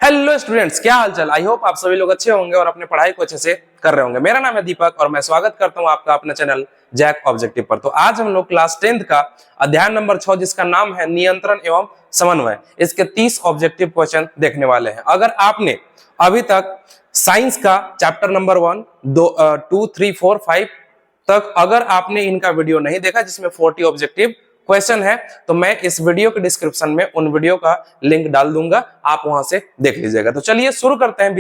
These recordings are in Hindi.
हेलो स्टूडेंट्स, क्या हाल चाल। आई होप आप सभी लोग अच्छे होंगे और अपने पढ़ाई को अच्छे से कर रहे होंगे। मेरा नाम है दीपक और मैं स्वागत करता हूं आपका अपने चैनल जैक ऑब्जेक्टिव पर। तो आज हम लोग क्लास 10th का अध्याय नंबर 6 जिसका नाम है नियंत्रण एवं समन्वय, इसके 30 ऑब्जेक्टिव क्वेश्चन देखने वाले हैं। अगर आपने अभी तक साइंस का चैप्टर नंबर 1, 2, 3, 4, 5 तक अगर आपने इनका वीडियो नहीं देखा जिसमें 40 ऑब्जेक्टिव क्वेश्चन है, तो मैं इस वीडियो के डिस्क्रिप्शन में उन वीडियो का लिंक डाल दूंगा, आप वहां से देख लीजिएगा। तो चलिए शुरू करते हैं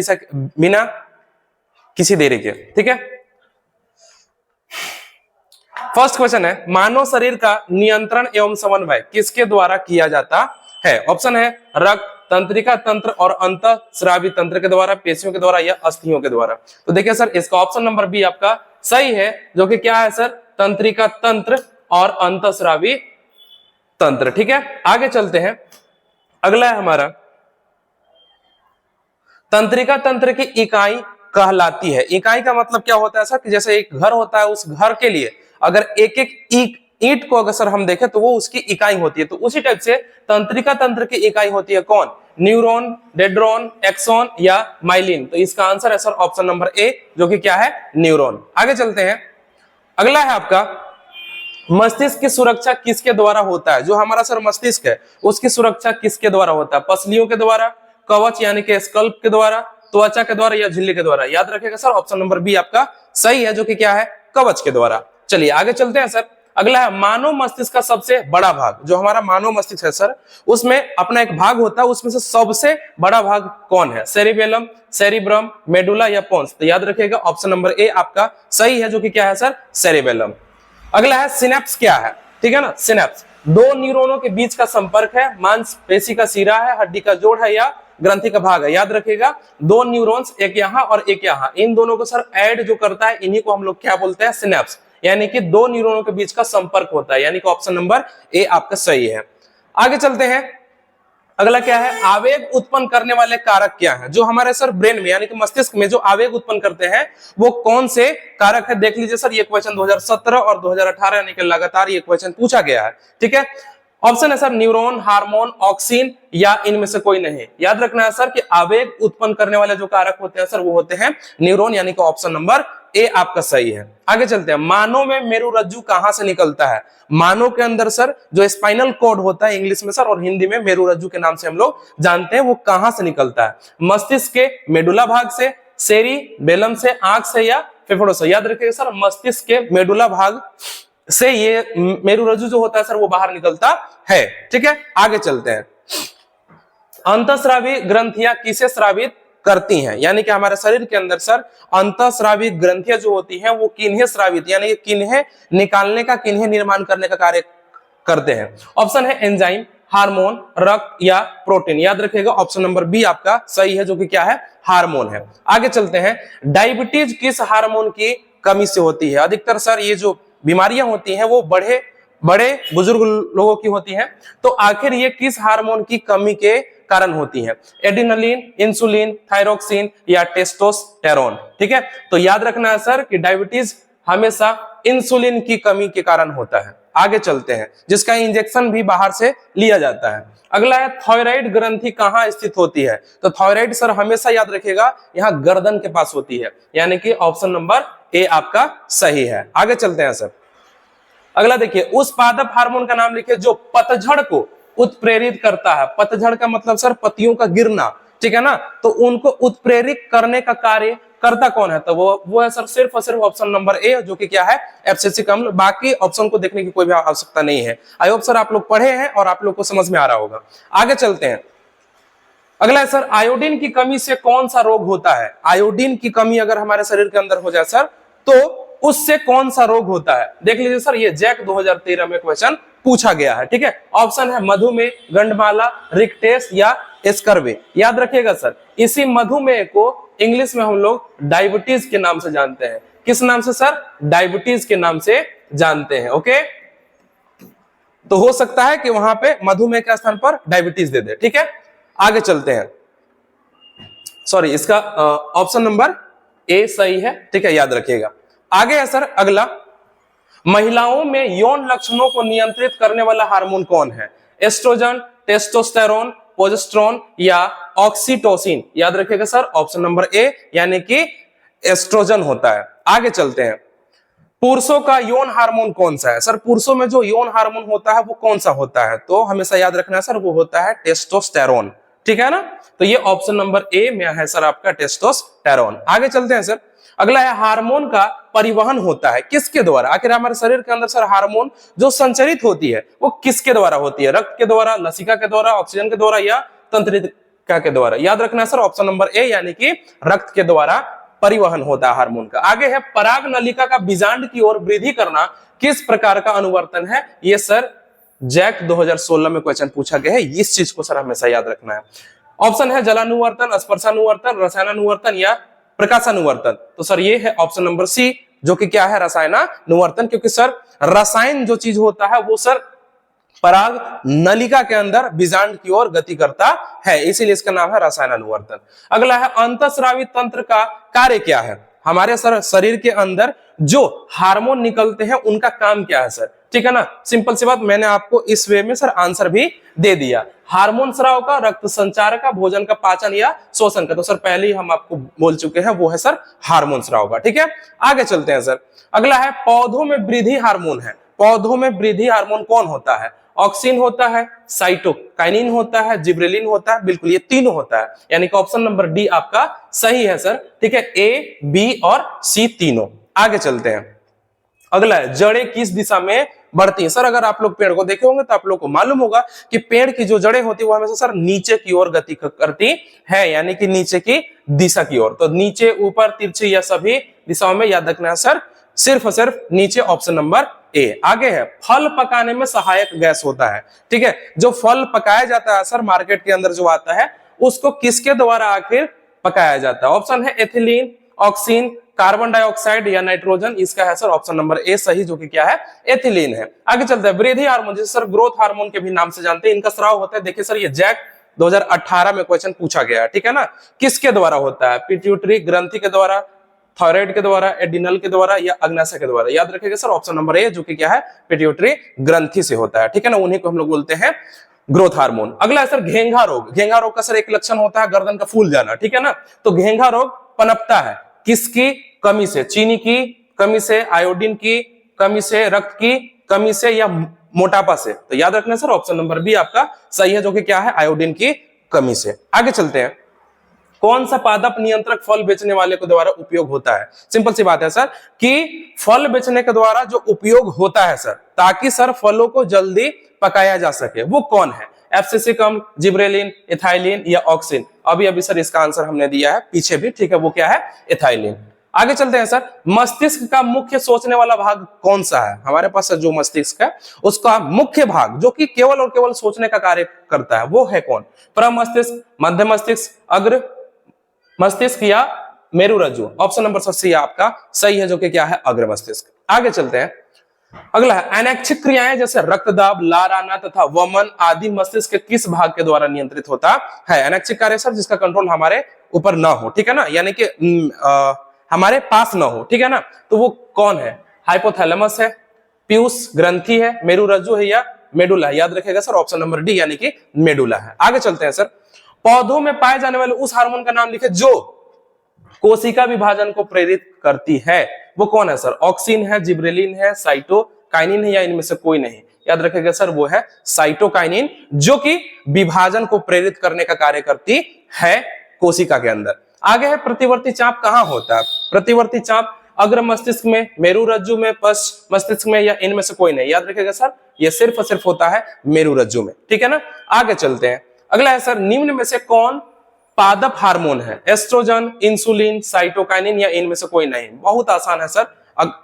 बिना किसी देरी के। ठीक है, फर्स्ट क्वेश्चन है, मानव शरीर का नियंत्रण एवं समन्वय किसके द्वारा किया जाता है? ऑप्शन है रक्त, तंत्रिका तंत्र और अंतःस्रावी तंत्र के द्वारा, पेशियों के द्वारा या अस्थियों के द्वारा। तो देखिए सर, इसका ऑप्शन नंबर बी आपका सही है, जो कि क्या है सर, तंत्रिका तंत्र और अंतःस्रावी तंत्र। ठीक है, आगे चलते हैं। अगला है हमारा, तंत्रिका तंत्र की इकाई कहलाती है। इकाई का मतलब क्या होता है सर, कि जैसे एक घर होता है, उस घर के लिए अगर एक एक ईंट को अगर सर हम देखें तो वो उसकी इकाई होती है। तो उसी टाइप से तंत्रिका तंत्र की इकाई होती है कौन? न्यूरॉन, डेड्रॉन, एक्सॉन या माइलिन। तो इसका आंसर है सर ऑप्शन नंबर ए, जो कि क्या है, न्यूरॉन। आगे चलते हैं। अगला है आपका, मस्तिष्क की सुरक्षा किसके द्वारा होता है? जो हमारा सर मस्तिष्क है उसकी सुरक्षा किसके द्वारा होता है? पसलियों के द्वारा, कवच यानी कि स्कल्प के द्वारा, त्वचा के द्वारा या झिल्ली के द्वारा? याद रखिएगा सर, ऑप्शन नंबर बी आपका सही है, जो कि क्या है, कवच के द्वारा। चलिए आगे चलते हैं सर। अगला है, मानव मस्तिष्क का सबसे बड़ा भाग। जो हमारा मानव मस्तिष्क है सर, उसमें अपना एक भाग होता है, उसमें से सबसे बड़ा भाग कौन है? सेरिबेलम, सेरिब्रम, मेडुला या पोन्स? तो याद रखिएगा ऑप्शन नंबर ए आपका सही है, जो कि क्या है सर, सेरिबेलम। अगला है, सिनेप्स क्या है? ठीक है ना, सिनेप्स दो न्यूरॉनों के बीच का संपर्क है, मांसपेशी का सिरा है, हड्डी का जोड़ है या ग्रंथि का भाग है? याद रखिएगा, दो न्यूरॉन्स, एक यहाँ और एक यहाँ, इन दोनों को सर ऐड जो करता है, इन्हीं को हम लोग क्या बोलते हैं? सिनेप्स। यानी कि दो न्यूरॉनों के बीच का संपर्क होता है, यानी कि ऑप्शन नंबर ए आपका सही है। आगे चलते हैं। अगला क्या है, आवेग उत्पन्न करने वाले कारक क्या है? जो हमारे सर ब्रेन में यानी कि मस्तिष्क में जो आवेग उत्पन्न करते हैं वो कौन से कारक है? देख लीजिए सर, ये क्वेश्चन 2017 और 2018 यानी कि लगातार ये क्वेश्चन पूछा गया है। ठीक है, ऑप्शन है सर न्यूरॉन, हार्मोन, ऑक्सीन या इनमें से कोई नहीं। याद रखना है सर कि आवेग उत्पन्न करने वाले जो कारक होते हैं सर वो होते हैं न्यूरॉन, यानी कि ऑप्शन नंबर ए आपका सही है। आगे चलते हैं। मानव में मेरुरज्जु कहां से निकलता है? मानव के अंदर सर जो स्पाइनल कॉर्ड होता है इंग्लिश में सर, और हिंदी में मेरुरज्जु के नाम से हम लोग जानते हैं, वो कहां से निकलता है? मस्तिष्क के मेडुला भाग से, सेरिबेलम से, आंख से या फेफड़ों से? याद रखिएगा सर, मस्तिष्क के मेडुला भाग से ये मेरुरज्जु जो होता है सर वो बाहर निकलता है। ठीक है, आगे चलते हैं। अंतःस्रावी ग्रंथियां किसे स्रावित करती हैं? यानी कि हमारे शरीर के अंदर सर अंतःस्रावी ग्रंथियां जो होती हैं वो किन्हें स्रावित, यानी कि किन्हें निकालने का, किन्हें निर्माण करने का कार्य करते हैं? ऑप्शन है एंजाइम, हार्मोन, रक्त या प्रोटीन? याद रखिएगा ऑप्शन नंबर बी आपका सही है, जो कि क्या है, हार्मोन है। आगे चलते हैं। डायबिटीज किस हार्मोन की कमी से होती है? अधिकतर सर ये जो बीमारियां होती हैं वो बड़े बुजुर्ग लोगों की होती हैं, तो आखिर ये किस हार्मोन की कमी के कारण होती है? एड्रेनलिन, इंसुलिन, थायरोक्सिन या टेस्टोस्टेरोन? ठीक है, तो याद रखना है सर कि डायबिटीज हमेशा इंसुलिन की कमी के कारण होता है। आगे चलते हैं, जिसका इंजेक्शन भी बाहर से लिया जाता है। अगला है, थायराइड ग्रंथि कहां स्थित होती है? तो थायराइड सर हमेशा याद रखिएगा यहाँ गर्दन के पास होती है, यानी कि ऑप्शन नंबर ए आपका सही है। आगे चलते हैं सर। अगला देखिए, उस पादप हार्मोन का नाम लिखिए जो पतझड़ को उत्प्रेरित करता है। पतझड़ का मतलब सर पत्तियों का गिरना, ठीक है ना, तो उनको उत्प्रेरित करने का कार्य करता कौन है? तो वो है सर सिर्फ और सिर्फ ऑप्शन नंबर ए, जो कि क्या है, एब्सिसिक अम्ल। बाकी ऑप्शन को देखने की कोई भी आवश्यकता नहीं है। आई होप सर आप लोग पढ़े हैं और आप लोग को समझ में आ रहा होगा। आगे चलते हैं। अगला है सर, आयोडीन की कमी से कौन सा रोग होता है? आयोडीन की कमी अगर हमारे शरीर के अंदर हो जाए सर, तो उससे कौन सा रोग होता है? देख लीजिए सर, ये जैक 2013 में क्वेश्चन पूछा गया है। ठीक है, ऑप्शन है मधुमेह, गंडमाला, रिक्टेस या स्कर्वी? याद रखिएगा सर, इसी मधुमेह को इंग्लिश में हम लोग डायबिटीज के नाम से जानते हैं। किस नाम से सर? डायबिटीज के नाम से जानते हैं। ओके, तो हो सकता है कि वहां पे मधुमेह के स्थान पर डायबिटीज दे दे। ठीक है, आगे चलते हैं। सॉरी, इसका ऑप्शन नंबर ए सही है। ठीक है, याद रखिएगा। आगे है सर अगला, महिलाओं में यौन लक्षणों को नियंत्रित करने वाला हार्मोन कौन है? एस्ट्रोजन, टेस्टोस्टेरोन, प्रोजेस्टेरोन या ऑक्सीटोसिन? याद रखिएगा सर ऑप्शन नंबर ए यानी कि एस्ट्रोजन होता है। आगे चलते हैं, पुरुषों का यौन हार्मोन कौन सा है? सर पुरुषों में जो यौन हार्मोन होता है वो कौन सा होता है? तो हमेशा याद रखना है सर वो होता है टेस्टोस्टेरोन, ठीक है ना। तो ये ऑप्शन नंबर ए में है सर आपका टेस्टोस्टेरोन। आगे चलते हैं सर, अगला है हार्मोन का परिवहन होता है किसके द्वारा? आखिर हमारे शरीर के अंदर सर हार्मोन जो संचरित होती है वो किसके द्वारा होती है? रक्त के द्वारा, लसिका के द्वारा, ऑक्सीजन के द्वारा या तंत्रिका के द्वारा? याद रखना है सर ऑप्शन नंबर ए यानी कि रक्त के द्वारा परिवहन होता है हार्मोन का। आगे है पराग नलिका का बीजांड की ओर वृद्धि करना किस प्रकार का अनुवर्तन है? ये सर जैक 2016 में क्वेश्चन पूछा गया है, इस चीज को सर हमेशा याद रखना है। ऑप्शन है जलानुवर्तन, स्पर्शानुवर्तन, रसायनानुवर्तन या प्रकाशानुवर्तन। तो सर ये है ऑप्शन नंबर सी जो कि क्या है रसायनानुवर्तन, क्योंकि सर रसायन जो चीज होता है वो सर पराग नलिका के अंदर बीजांड की ओर गति करता है, इसीलिए इसका नाम है रसायनानुवर्तन। अगला है अंतःस्रावी तंत्र का कार्य क्या है? हमारे सर शरीर के अंदर जो हार्मोन निकलते हैं उनका काम क्या है सर? ठीक है ना, सिंपल सी बात, मैंने आपको इस वे में सर आंसर भी दे दिया। हार्मोन स्राव का, रक्त संचार का, भोजन का पाचन या शोषण का। तो सर पहले ही हम आपको बोल चुके हैं वो है सर हार्मोन स्राव का, ठीक है। आगे चलते हैं सर, अगला है पौधों में वृद्धि हार्मोन है। पौधों में वृद्धि हार्मोन कौन होता है? ऑक्सिन होता है, साइटोकाइनिन होता है, जिब्रेलिन होता है, बिल्कुल ये तीनों होता है, यानी कि ऑप्शन नंबर डी आपका सही है सर, ठीक है, ए, बी और सी तीनों। आगे चलते हैं, अगला है जड़ें किस दिशा में बढ़ती हैं? सर अगर आप लोग पेड़ को देखे होंगे तो आप लोग को मालूम होगा कि पेड़ की जो जड़ें होती है वो हमेशा सर नीचे की ओर गति करती है, यानी कि नीचे की दिशा की ओर। तो नीचे, ऊपर, तिरछी या सभी दिशाओं में याद रखना है सर सिर्फ और सिर्फ नीचे, ऑप्शन नंबर ए। आगे है फल पकाने में सहायक गैस होता है, ठीक है, जो फल पकाया जाता है सर मार्केट के अंदर जो आता है उसको किसके द्वारा आखिर पकाया जाता है? ऑप्शन है एथिलीन, ऑक्सीन, कार्बन डाइऑक्साइड या नाइट्रोजन। इसका है सर ऑप्शन नंबर ए सही, जो कि क्या है एथिलीन है। आगे चलते हैं, वृद्धि हार्मोन जिसे सर ग्रोथ हार्मोन के भी नाम से जानते हैं, इनका स्राव होता है, देखिए सर ये जैक 2018 में क्वेश्चन पूछा गया है, ठीक है ना। किसके द्वारा होता है? पिट्यूटरी ग्रंथि के द्वारा, थायराइड के द्वारा, एडिनल के द्वारा या अग्नाशय के द्वारा? याद रखिएगा सर ऑप्शन नंबर ए जो कि क्या है पिट्यूटरी ग्रंथि से होता है, ठीक है ना, उन्हीं को हम लोग बोलते हैं ग्रोथ हार्मोन। अगला है सर घेंघा रोग। घेंघा रोग का सर एक लक्षण होता है गर्दन का फूल जाना, ठीक है ना। तो घेंघा रोग पनपता है किसकी कमी से? चीनी की कमी से, आयोडीन की कमी से, रक्त की कमी से या मोटापा से? तो याद रखना सर ऑप्शन नंबर बी आपका सही है, जो कि क्या है आयोडीन की कमी से। आगे चलते हैं, कौन सा पादप नियंत्रक फल बेचने वाले के द्वारा उपयोग होता है? सिंपल सी बात है सर कि फल बेचने के द्वारा जो उपयोग होता है सर ताकि सर फलों को जल्दी पकाया जा सके, वो कौन है? एब्सिसिकम, जिब्रेलिन, एथाइलिन या ऑक्सिन? अभी सर इसका आंसर हमने दिया है पीछे भी, ठीक है, वो क्या है एथाइलिन। आगे चलते हैं सर, मस्तिष्क का मुख्य सोचने वाला भाग कौन सा है? हमारे पास जो मस्तिष्क है उसका मुख्य भाग जो कि केवल और केवल सोचने का कार्य करता है वो है कौन? प्रमस्तिष्क, मध्य मस्तिष्क, अग्र मस्तिष्क या मेरुरज्जु? ऑप्शन नंबर सी आपका सही है, जो कि क्या है अग्र मस्तिष्क। आगे चलते हैं, अगला है अनैच्छिक क्रियाएं जैसे रक्तदाब, लार आना तथा वमन आदि मस्तिष्क के किस भाग के द्वारा नियंत्रित होता है? अनैच्छिक कार्य सर जिसका कंट्रोल हमारे ऊपर ना हो, ठीक है ना, यानी कि हमारे पास ना हो, ठीक है ना, तो वो कौन है? हाइपोथैलेमस है, पीयूष ग्रंथि है, मेरुरज्जु है या मेडुला है? याद रखिएगा सर ऑप्शन नंबर डी यानी कि मेडुला है। आगे चलते हैं सर, पौधों में पाए जाने वाले उस हार्मोन का नाम लिखे जो कोशिका विभाजन को प्रेरित करती है, वो कौन है सर? ऑक्सिन है, जिब्रेलिन है, साइटोकाइनिन है या इनमें से कोई नहीं? याद रखिएगा सर वो है साइटोकाइनिन, जो कि विभाजन को प्रेरित करने का कार्य करती है कोशिका के अंदर। आगे है प्रतिवर्ती चाप कहां होता है? प्रतिवर्ती चाप अग्र मस्तिष्क में, मेरुरज्जु में, पश्च मस्तिष्क में या इनमें से कोई नहीं? याद रखिएगा सर ये सिर्फ और सिर्फ होता है मेरुरज्जु में, ठीक है ना। आगे चलते हैं, अगला है सर निम्न में से कौन पादप हार्मोन है? एस्ट्रोजन, इंसुलिन, साइटोकाइनिन या इनमें से कोई नहीं? बहुत आसान है सर,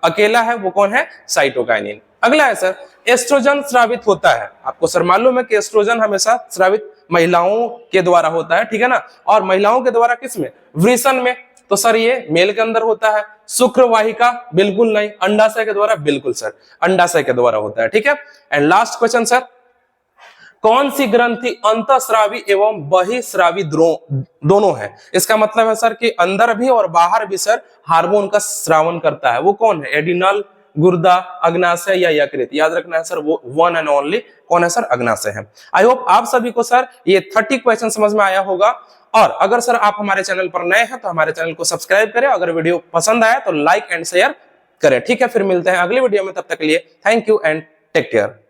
अकेला है, वो कौन है? साइटोकाइनिन। अगला है सर एस्ट्रोजन स्रावित होता है, आपको सर मालूम है कि एस्ट्रोजन हमेशा स्रावित महिलाओं के द्वारा होता है, ठीक है ना, और महिलाओं के द्वारा किसमें? वृषण में। तो सर ये मेल के अंदर होता है। शुक्रवाहिका बिल्कुल नहीं, अंडाशय के द्वारा बिल्कुल सर अंडाशय के द्वारा होता है, ठीक है। एंड लास्ट क्वेश्चन सर, कौन सी ग्रंथि अंतःस्रावी एवं बहिस्रावी दोनों है? इसका मतलब है सर कि अंदर भी और बाहर भी सर हार्मोन का स्रावन करता है, वो कौन है? एडिनल गुर्दा, अग्नाशय या यकृत। याद रखना है सर, वो वन एंड ओनली कौन है सर? अग्नाशय है। आई होप आप सभी को सर ये 30 क्वेश्चन समझ में आया होगा। और अगर सर आप हमारे चैनल पर नए हैं तो हमारे चैनल को सब्सक्राइब करें, अगर वीडियो पसंद आया तो लाइक एंड शेयर करें। ठीक है, फिर मिलते हैं अगली वीडियो में, तब तक के लिए thank you and take care.